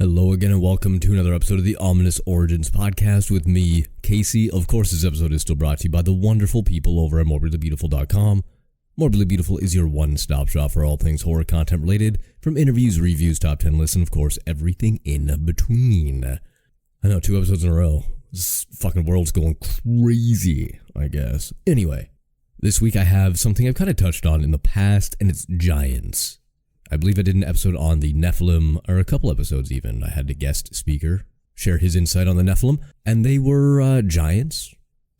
Hello again and welcome to another episode of the Ominous Origins podcast with me, Casey. Of course, this episode is still brought to you by the wonderful people over at morbidlybeautiful.com. Morbidly Beautiful is your one-stop shop for all things horror content related, from interviews, reviews, top 10 lists, and of course, everything in between. I know, 2 episodes in a row. This fucking world's going crazy, I guess. Anyway, this week I have something I've kind of touched on in the past, and it's giants. I believe I did an episode on the Nephilim, or a couple episodes even. I had a guest speaker share his insight on the Nephilim, and they were giants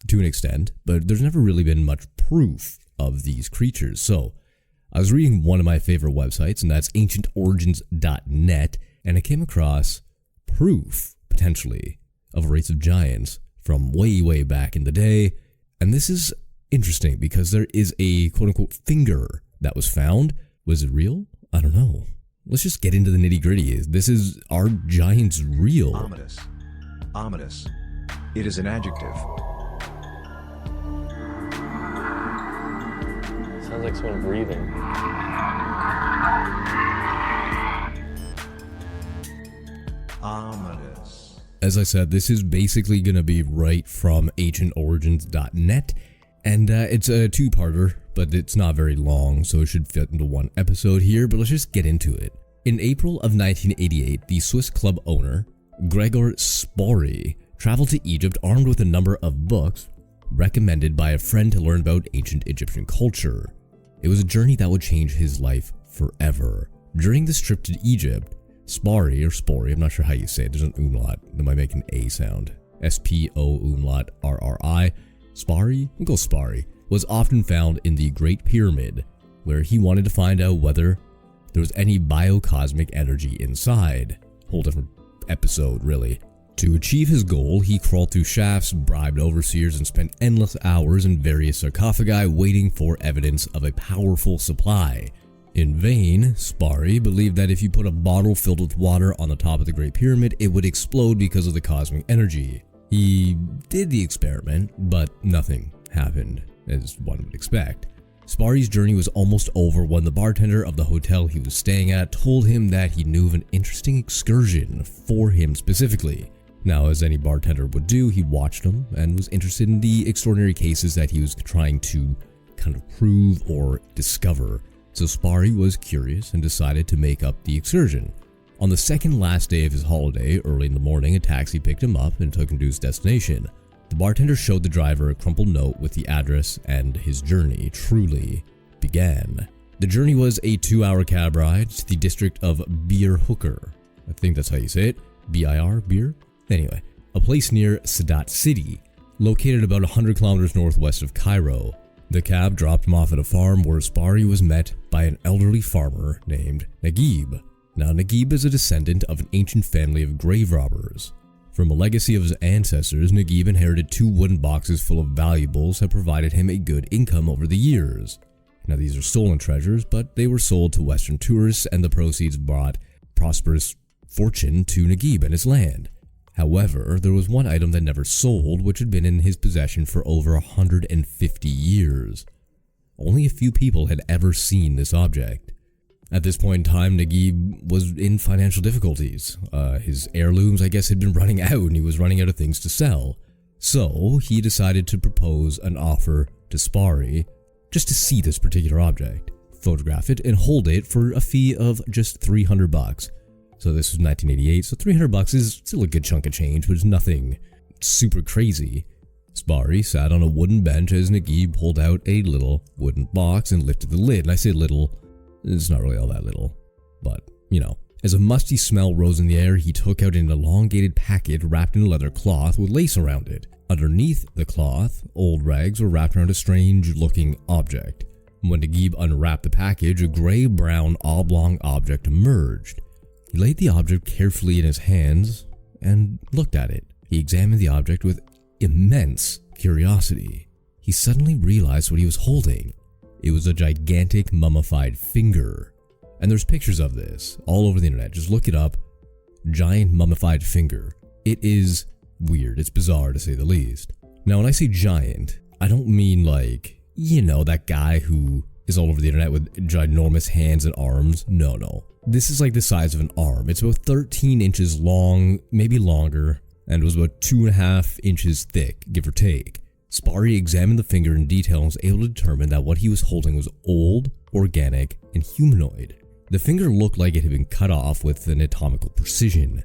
to an extent, but there's never really been much proof of these creatures. So I was reading one of my favorite websites, and that's ancientorigins.net, and I came across proof, potentially, of a race of giants from way back in the day. And this is interesting because there is a quote-unquote finger that was found. Was it real? I don't know. Let's just get into the nitty-gritty. Are giants real? Ominous. Ominous. It is an adjective. Sounds like someone breathing. Ominous. As I said, this is basically going to be right from ancientorigins.net, and it's a two-parter, but it's not very long, so it should fit into one episode here, but let's just get into it. In April of 1988, the Swiss club owner, Gregor Spori, traveled to Egypt armed with a number of books recommended by a friend to learn about ancient Egyptian culture. It was a journey that would change his life forever. During this trip to Egypt, Spori, I'm not sure how you say it, there's an umlaut that might make an A sound. S-P-O umlaut R-R-I. Spari? We'll go Spari. Was often found in the Great Pyramid, where he wanted to find out whether there was any biocosmic energy inside. Whole different episode, really. To achieve his goal, he crawled through shafts, bribed overseers, and spent endless hours in various sarcophagi waiting for evidence of a powerful supply. In vain, Spari believed that if you put a bottle filled with water on the top of the Great Pyramid, it would explode because of the cosmic energy. He did the experiment, but nothing happened, as one would expect. Spari's journey was almost over when the bartender of the hotel he was staying at told him that he knew of an interesting excursion for him specifically. Now, as any bartender would do, he watched him and was interested in the extraordinary cases that he was trying to kind of prove or discover. So Spari was curious and decided to make up the excursion. On the second last day of his holiday, early in the morning, a taxi picked him up and took him to his destination. The bartender showed the driver a crumpled note with the address, and his journey truly began. The journey was a 2-hour cab ride to the district of Bir Hooker. I think that's how you say it. B-I-R, Bir? Anyway, a place near Sadat City, located about 100 kilometers northwest of Cairo. The cab dropped him off at a farm where Spari was met by an elderly farmer named Naguib. Now, Naguib is a descendant of an ancient family of grave robbers. From a legacy of his ancestors, Naguib inherited 2 wooden boxes full of valuables that provided him a good income over the years. Now, these are stolen treasures, but they were sold to Western tourists, and the proceeds brought prosperous fortune to Naguib and his land. However, there was one item that never sold, which had been in his possession for over 150 years. Only a few people had ever seen this object. At this point in time, Naguib was in financial difficulties. His heirlooms, I guess, had been running out, and he was running out of things to sell. So he decided to propose an offer to Spari just to see this particular object, photograph it, and hold it for a fee of just $300. So this was 1988, so $300 is still a good chunk of change, but it's nothing super crazy. Spari sat on a wooden bench as Naguib pulled out a little wooden box and lifted the lid. And I say little, it's not really all that little, but, you know. As a musty smell rose in the air, he took out an elongated packet wrapped in a leather cloth with lace around it. Underneath the cloth, old rags were wrapped around a strange-looking object. When Naguib unwrapped the package, a gray-brown oblong object emerged. He laid the object carefully in his hands and looked at it. He examined the object with immense curiosity. He suddenly realized what he was holding. It was a gigantic mummified finger. And there's pictures of this all over the internet. Just look it up. Giant mummified finger. It is weird. It's bizarre to say the least. Now, when I say giant, I don't mean like, you know, that guy who is all over the internet with ginormous hands and arms. No. This is like the size of an arm. It's about 13 inches long, maybe longer, and was about 2.5 inches thick, give or take. Sparry examined the finger in detail and was able to determine that what he was holding was old, organic, and humanoid. The finger looked like it had been cut off with anatomical precision,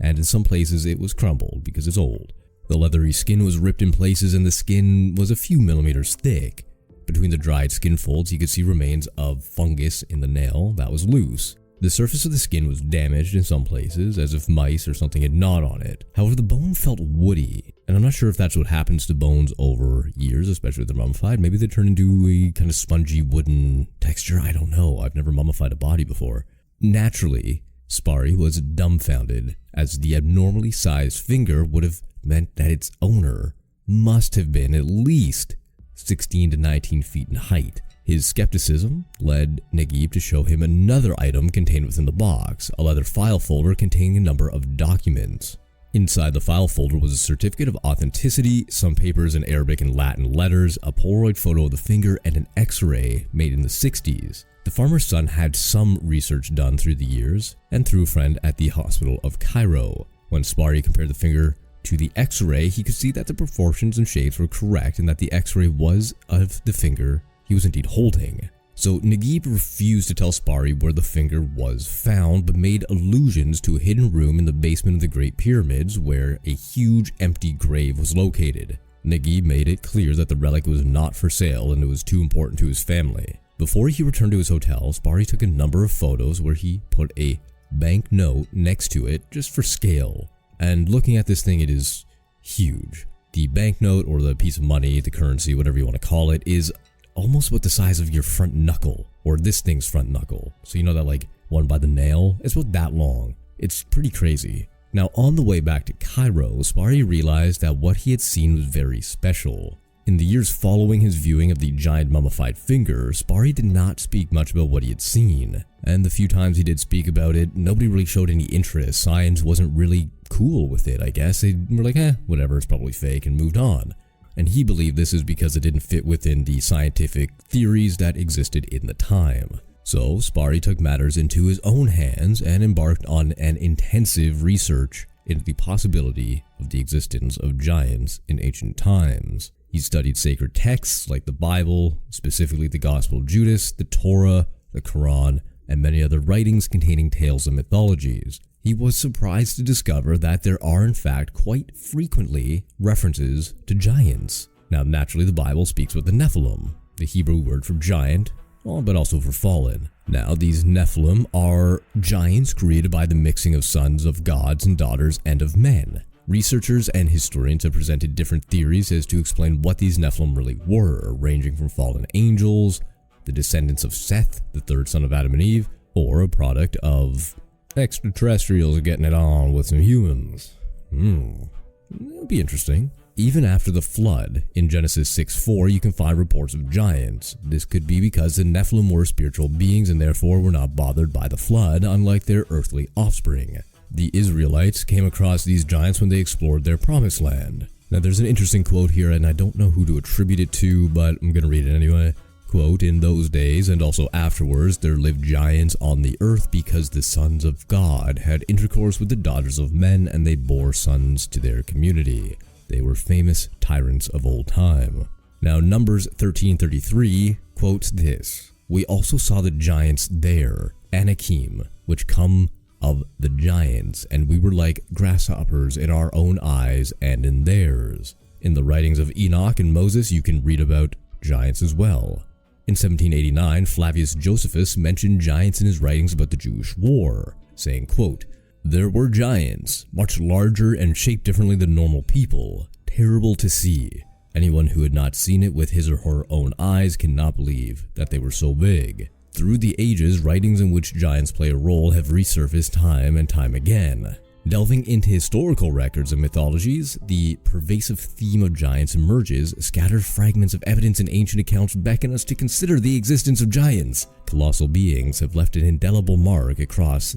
and in some places it was crumbled because it's old. The leathery skin was ripped in places and the skin was a few millimeters thick. Between the dried skin folds, you could see remains of fungus in the nail that was loose. The surface of the skin was damaged in some places, as if mice or something had gnawed on it. However, the bone felt woody, and I'm not sure if that's what happens to bones over years, especially if they're mummified. Maybe they turn into a kind of spongy wooden texture. I don't know. I've never mummified a body before. Naturally, Sparry was dumbfounded, as the abnormally sized finger would have meant that its owner must have been at least 16 to 19 feet in height. His skepticism led Naguib to show him another item contained within the box, a leather file folder containing a number of documents. Inside the file folder was a certificate of authenticity, some papers in Arabic and Latin letters, a Polaroid photo of the finger, and an X-ray made in the 60s. The farmer's son had some research done through the years, and through a friend at the hospital of Cairo. When Sparry compared the finger to the X-ray, he could see that the proportions and shapes were correct and that the X-ray was of the finger he was indeed holding. So Naguib refused to tell Sparry where the finger was found, but made allusions to a hidden room in the basement of the Great Pyramids where a huge empty grave was located. Naguib made it clear that the relic was not for sale and it was too important to his family. Before he returned to his hotel, Sparry took a number of photos where he put a banknote next to it just for scale. And looking at this thing, it is huge. The banknote, or the piece of money, the currency, whatever you want to call it, is almost about the size of your front knuckle, or this thing's front knuckle. So you know that like one by the nail? It's about that long. It's pretty crazy. Now on the way back to Cairo, Sparry realized that what he had seen was very special. In the years following his viewing of the giant mummified finger, Sparry did not speak much about what he had seen. And the few times he did speak about it, nobody really showed any interest. Science wasn't really cool with it, I guess. They were like, whatever, it's probably fake, and moved on. And he believed this is because it didn't fit within the scientific theories that existed in the time. So Sparry took matters into his own hands and embarked on an intensive research into the possibility of the existence of giants in ancient times. He studied sacred texts like the Bible, specifically the Gospel of Judas, the Torah, the Quran, and many other writings containing tales and mythologies. He was surprised to discover that there are in fact quite frequently references to giants. Now naturally the Bible speaks about the Nephilim, the Hebrew word for giant, but also for fallen. Now these Nephilim are giants created by the mixing of sons of gods and daughters and of men. Researchers and historians have presented different theories as to explain what these Nephilim really were, ranging from fallen angels, the descendants of Seth, the third son of Adam and Eve, or a product of extraterrestrials getting it on with some humans. It'll be interesting. Even after the flood, in Genesis 6:4, you can find reports of giants. This could be because the Nephilim were spiritual beings and therefore were not bothered by the flood, unlike their earthly offspring. The Israelites came across these giants when they explored their promised land. Now there's an interesting quote here, and I don't know who to attribute it to, but I'm going to read it anyway. Quote, "In those days and also afterwards there lived giants on the earth because the sons of God had intercourse with the daughters of men and they bore sons to their community. They were famous tyrants of old time." Now Numbers 13:33 quotes this, "We also saw the giants there, Anakim, which come of the giants, and we were like grasshoppers in our own eyes and in theirs." In the writings of Enoch and Moses you can read about giants as well. In 1789, Flavius Josephus mentioned giants in his writings about the Jewish war, saying, quote, "There were giants, much larger and shaped differently than normal people, terrible to see. Anyone who had not seen it with his or her own eyes cannot believe that they were so big." Through the ages, writings in which giants play a role have resurfaced time and time again. Delving into historical records and mythologies, the pervasive theme of giants emerges. Scattered fragments of evidence in ancient accounts beckon us to consider the existence of giants. Colossal beings have left an indelible mark across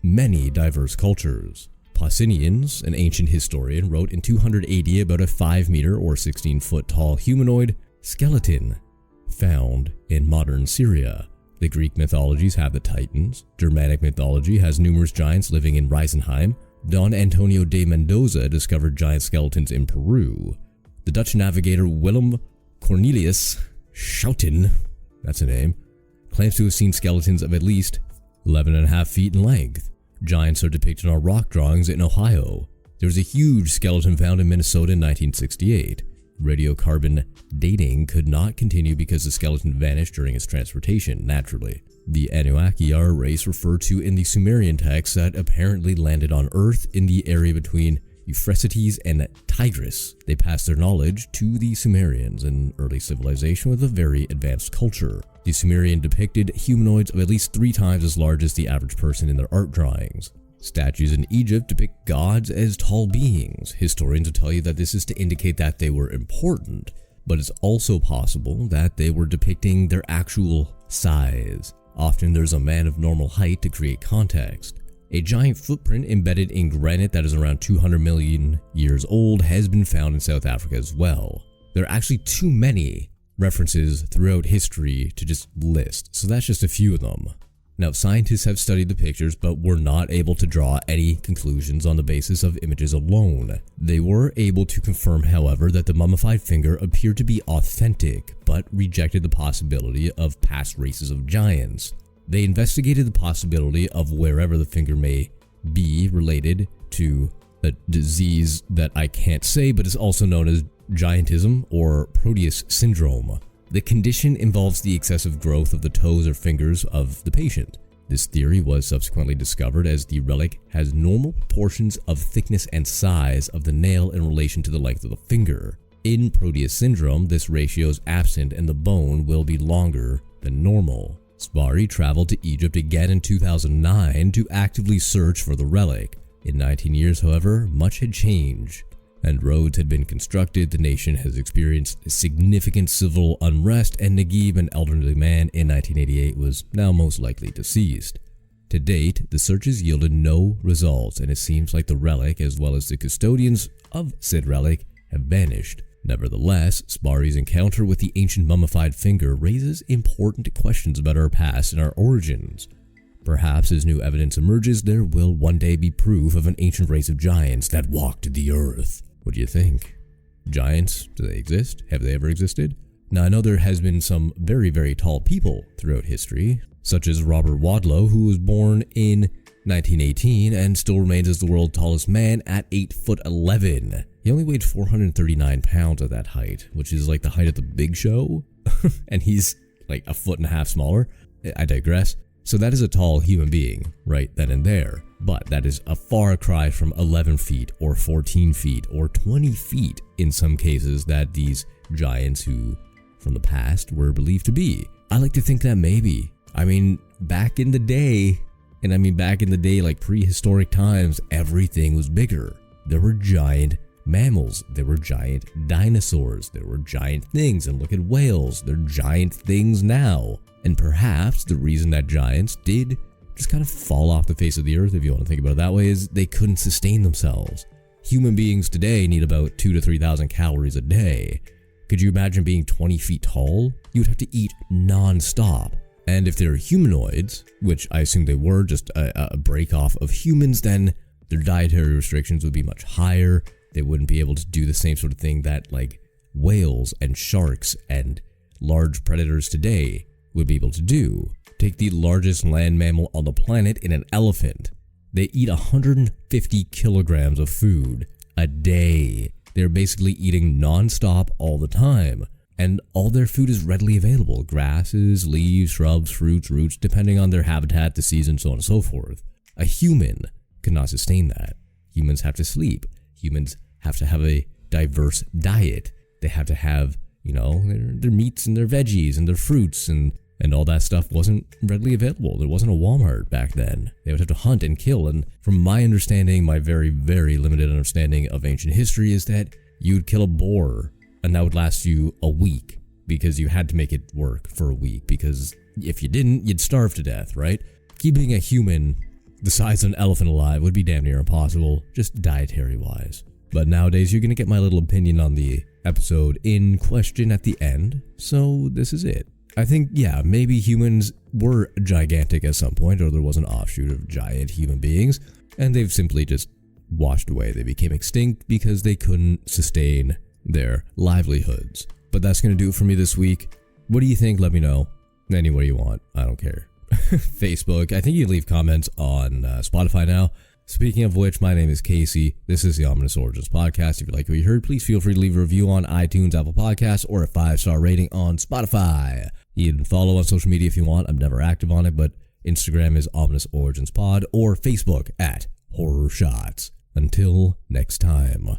many diverse cultures. Pausanias, an ancient historian, wrote in 200 AD about a 5-meter or 16-foot tall humanoid skeleton found in modern Syria. The Greek mythologies have the Titans. Germanic mythology has numerous giants living in Risenheim. Don Antonio de Mendoza discovered giant skeletons in Peru. The Dutch navigator Willem Cornelius Schouten, that's a name, claims to have seen skeletons of at least 11.5 feet in length. Giants are depicted on rock drawings in Ohio. There was a huge skeleton found in Minnesota in 1968. Radiocarbon dating could not continue because the skeleton vanished during its transportation, naturally. The Anunnaki are a race referred to in the Sumerian texts that apparently landed on Earth in the area between Euphrates and Tigris. They passed their knowledge to the Sumerians, an early civilization with a very advanced culture. The Sumerian depicted humanoids of at least 3 times as large as the average person in their art drawings. Statues in Egypt depict gods as tall beings. Historians will tell you that this is to indicate that they were important, but it's also possible that they were depicting their actual size. Often there's a man of normal height to create context. A giant footprint embedded in granite that is around 200 million years old has been found in South Africa as well. There are actually too many references throughout history to just list, so that's just a few of them. Now, scientists have studied the pictures but were not able to draw any conclusions on the basis of images alone. They were able to confirm, however, that the mummified finger appeared to be authentic, but rejected the possibility of past races of giants. They investigated the possibility of wherever the finger may be related to a disease that I can't say, but is also known as giantism or Proteus syndrome. The condition involves the excessive growth of the toes or fingers of the patient. This theory was subsequently discovered as the relic has normal proportions of thickness and size of the nail in relation to the length of the finger. In Proteus syndrome, this ratio is absent and the bone will be longer than normal. Sparri traveled to Egypt again in 2009 to actively search for the relic. In 19 years, however, much had changed, and roads had been constructed. The nation has experienced significant civil unrest, and Naguib, an elderly man in 1988, was now most likely deceased. To date, the searches yielded no results, and it seems like the relic, as well as the custodians of said relic, have vanished. Nevertheless, Sparri's encounter with the ancient mummified finger raises important questions about our past and our origins. Perhaps as new evidence emerges, there will one day be proof of an ancient race of giants that walked the earth. What do you think? Giants, do they exist? Have they ever existed? Now, I know there has been some very, very tall people throughout history, such as Robert Wadlow, who was born in 1918 and still remains as the world's tallest man at 8'11". He only weighed 439 pounds at that height, which is like the height of the Big Show, and he's like 1.5 feet smaller. I digress. So that is a tall human being right then and there, but that is a far cry from 11 feet or 14 feet or 20 feet in some cases that these giants who from the past were believed to be. I like to think that maybe, back in the day, like prehistoric times, everything was bigger. There were giant mammals, there were giant dinosaurs, there were giant things, and look at whales, they're giant things now. And perhaps the reason that giants did just kind of fall off the face of the earth, if you want to think about it that way, is they couldn't sustain themselves. Human beings today need about 2,000 to 3,000 calories a day. Could you imagine being 20 feet tall? You would have to eat non-stop. And if they're humanoids, which I assume they were, just a break off of humans, then their dietary restrictions would be much higher. They wouldn't be able to do the same sort of thing that like whales and sharks and large predators today would be able to do. Take the largest land mammal on the planet in an elephant. They eat 150 kilograms of food a day. They're basically eating non-stop all the time. And all their food is readily available. Grasses, leaves, shrubs, fruits, roots, depending on their habitat, the season, so on and so forth. A human could not sustain that. Humans have to sleep. Humans have to have a diverse diet. They have to have, their meats and their veggies and their fruits and all that stuff wasn't readily available. There wasn't a Walmart back then. They would have to hunt and kill. And from my understanding, my very, very limited understanding of ancient history is that you'd kill a boar and that would last you a week because you had to make it work for a week, because if you didn't, you'd starve to death, right? Keeping a human the size of an elephant alive would be damn near impossible, just dietary wise. But nowadays, you're going to get my little opinion on the episode in question at the end, so this is it. I think, yeah, maybe humans were gigantic at some point, or there was an offshoot of giant human beings, and they've simply just washed away. They became extinct because they couldn't sustain their livelihoods. But that's going to do it for me this week. What do you think? Let me know. Anywhere you want. I don't care. Facebook. I think you can leave comments on Spotify now. Speaking of which, my name is Casey. This is the Ominous Origins Podcast. If you like what you heard, please feel free to leave a review on iTunes, Apple Podcasts, or a 5-star rating on Spotify. You can follow on social media if you want. I'm never active on it, but Instagram is Ominous Origins Pod, or Facebook at Horror Shots. Until next time.